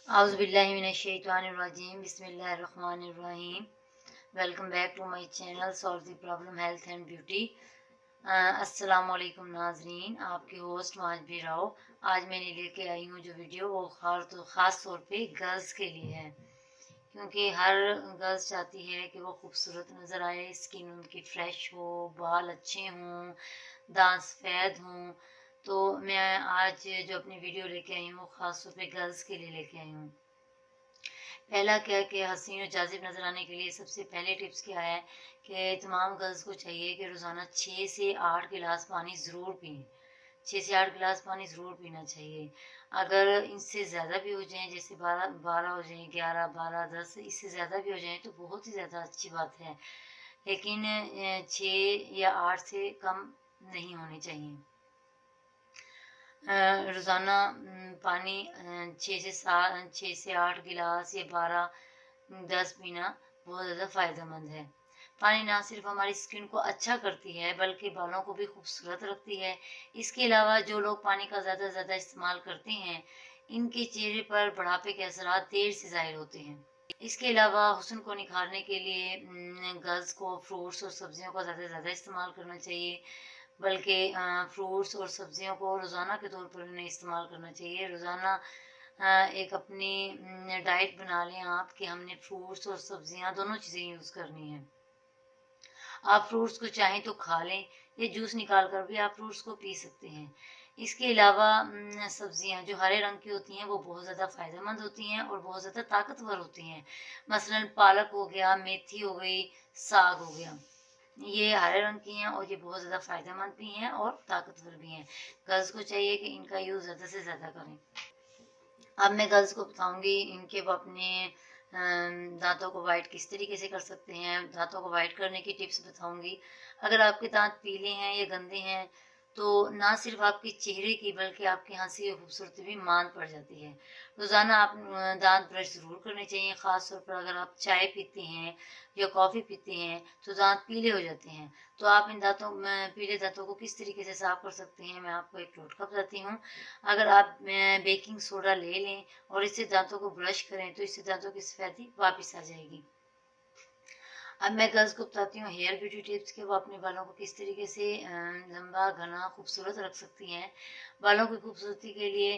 Auzubillahiminash-shaytanir-rajim. Bismillahir-rahmanir-rahim. Welcome back to my channel Solve the Problem Health and Beauty. अस्सलाम वालेकुम नाजरीन, आपकी host माजबी Rao. आज मैंने लेके आई हूँ जो वीडियो वो ख़ास तौर पे गर्ल्स के लिए है, क्योंकि हर गर्ल्स चाहती है कि वो खूबसूरत नज़र आए, स्किन उनकी फ्रेश हो, बाल अच्छे हों, दांत सफ़ेद हों। तो मैं आज जो अपनी वीडियो लेके आई हूँ वो ख़ास तौर पे गर्ल्स के लिए लेके आई हूँ। पहला क्या कि हसीन और जाजिब नज़र आने के लिए सबसे पहले टिप्स क्या है कि तमाम गर्ल्स को चाहिए कि रोज़ाना 6 से 8 गिलास पानी ज़रूर पिए। 6 से 8 गिलास पानी ज़रूर पीना चाहिए। अगर इनसे ज़्यादा भी हो जाएं, जैसे 12 हो जाएं, 11, 12, 10, इससे ज़्यादा भी हो जाएं तो बहुत ही ज़्यादा अच्छी बात है, लेकिन 6 या 8 से कम नहीं होनी चाहिए। रोज़ाना पानी 6 से 8 गिलास या 12, 10 पीना बहुत ज़्यादा फ़ायदेमंद है। पानी ना सिर्फ हमारी स्किन को अच्छा करती है बल्कि बालों को भी खूबसूरत रखती है। इसके अलावा जो लोग पानी का ज़्यादा से ज़्यादा इस्तेमाल करते हैं, इनके चेहरे पर बुढ़ापे के असरात देर से ज़ाहिर होते हैं। इसके अलावा हुस्न को निखारने के लिए गर्ल्स को फ्रूट्स और सब्जियों का ज़्यादा से ज़्यादा इस्तेमाल करना चाहिए, बल्कि फ्रूट्स और सब्जियों को रोज़ाना के तौर पर उन्हें इस्तेमाल करना चाहिए। रोज़ाना एक अपनी डाइट बना लें आप कि हमने फ्रूट्स और सब्जियां दोनों चीज़ें यूज़ करनी है। आप फ्रूट्स को चाहें तो खा लें या जूस निकाल कर भी आप फ्रूट्स को पी सकते हैं। इसके अलावा सब्जियां जो हरे रंग की होती हैं वो बहुत ज़्यादा फ़ायदेमंद होती हैं और बहुत ज़्यादा ताकतवर होती हैं। मसलन पालक हो गया, मेथी हो गई, साग हो गया, ये हरे रंग की हैं और ये बहुत ज़्यादा फ़ायदेमंद भी हैं और ताकतवर भी हैं। गर्ल्स को चाहिए कि इनका यूज़ ज़्यादा से ज़्यादा करें। अब मैं गर्ल्स को बताऊंगी इनके वो अपने दांतों को वाइट किस तरीके से कर सकते हैं। दांतों को वाइट करने की टिप्स बताऊंगी। अगर आपके दांत पीले हैं या गंदे हैं तो ना सिर्फ आपके चेहरे की बल्कि आपकी हंसी की खूबसूरती भी मान पड़ जाती है। रोज़ाना आप दांत ब्रश ज़रूर करने चाहिए। ख़ास तौर पर अगर आप चाय पीते हैं या कॉफ़ी पीते हैं तो दांत पीले हो जाते हैं। तो आप इन पीले दांतों को किस तरीके से साफ़ कर सकते हैं, मैं आपको एक टोटका बताती हूँ। अगर आप बेकिंग सोडा ले लें और इससे दांतों को ब्रश करें तो इससे दांतों की सफेदी वापस आ जाएगी। अब मैं गर्ल्स को बताती हूँ हेयर ब्यूटी टिप्स के वो अपने बालों को किस तरीके से लंबा, घना, खूबसूरत रख सकती हैं। बालों की खूबसूरती के लिए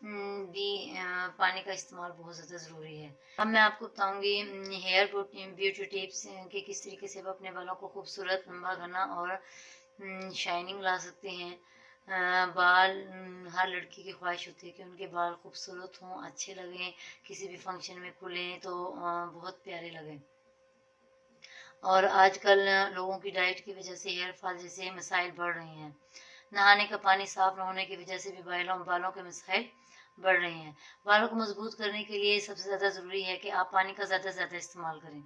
भी पानी का इस्तेमाल बहुत ज़्यादा ज़रूरी है। अब मैं आपको बताऊंगी हेयर ब्यूटी टिप्स के किस तरीके से वो अपने बालों को खूबसूरत, लंबा, घना और शाइनिंग ला सकते हैं। बाल हर लड़की की ख्वाहिश होती है कि उनके बाल खूबसूरत हों, अच्छे लगें, किसी भी फंक्शन में खुलें तो बहुत प्यारे लगें। और आजकल लोगों की डाइट की वजह से हेयर फॉल जैसे मसाइल बढ़ रहे हैं। नहाने का पानी साफ न होने की वजह से भी बालों के मसाइल बढ़ रहे हैं। बालों को मजबूत करने के लिए सबसे ज़्यादा ज़रूरी है कि आप पानी का ज़्यादा से ज़्यादा इस्तेमाल करें।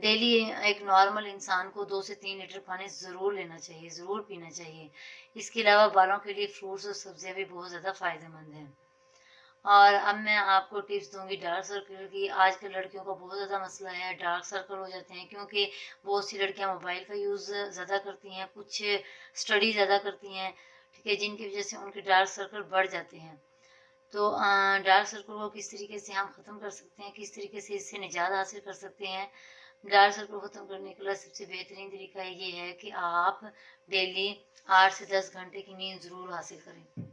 डेली एक नॉर्मल इंसान को 2 से 3 लीटर पानी ज़रूर लेना चाहिए, ज़रूर पीना चाहिए। इसके अलावा बालों के लिए फ्रूट्स और सब्जियां भी बहुत ज़्यादा फ़ायदेमंद हैं। और अब मैं आपको टिप्स दूंगी डार्क सर्कल की। आजकल लड़कियों का बहुत ज़्यादा मसला है, डार्क सर्कल हो जाते हैं क्योंकि बहुत सी लड़कियां मोबाइल का यूज़ ज़्यादा करती हैं, कुछ स्टडी ज़्यादा करती हैं, ठीक है, जिनकी वजह से उनके डार्क सर्कल बढ़ जाते हैं। तो डार्क सर्कल को किस तरीके से हम ख़त्म कर सकते हैं, किस तरीके से इससे निजात हासिल कर सकते हैं। डार्क सर्कल ख़त्म करने के लिए सबसे बेहतरीन तरीका ये है कि आप डेली 8 से 10 घंटे की नींद ज़रूर हासिल करें।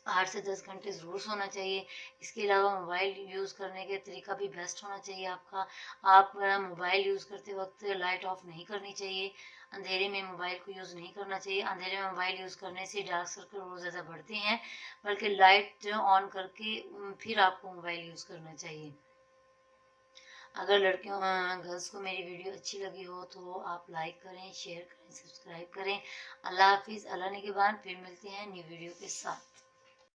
8 से 10 घंटे ज़रूर सोना चाहिए। इसके अलावा मोबाइल यूज़ करने का तरीका भी बेस्ट होना चाहिए आपका। आप मोबाइल यूज़ करते वक्त लाइट ऑफ नहीं करनी चाहिए। अंधेरे में मोबाइल को यूज़ नहीं करना चाहिए। अंधेरे में मोबाइल यूज़ करने से डार्क सर्कल और ज़्यादा बढ़ते हैं, बल्कि लाइट ऑन करके फिर आपको मोबाइल यूज़ करना चाहिए। अगर गर्ल्स को मेरी वीडियो अच्छी लगी हो तो आप लाइक करें, शेयर करें, सब्सक्राइब करें। अल्लाह हाफिज़। अल्लाह ने के बाद फिर मिलते हैं न्यू वीडियो के साथ।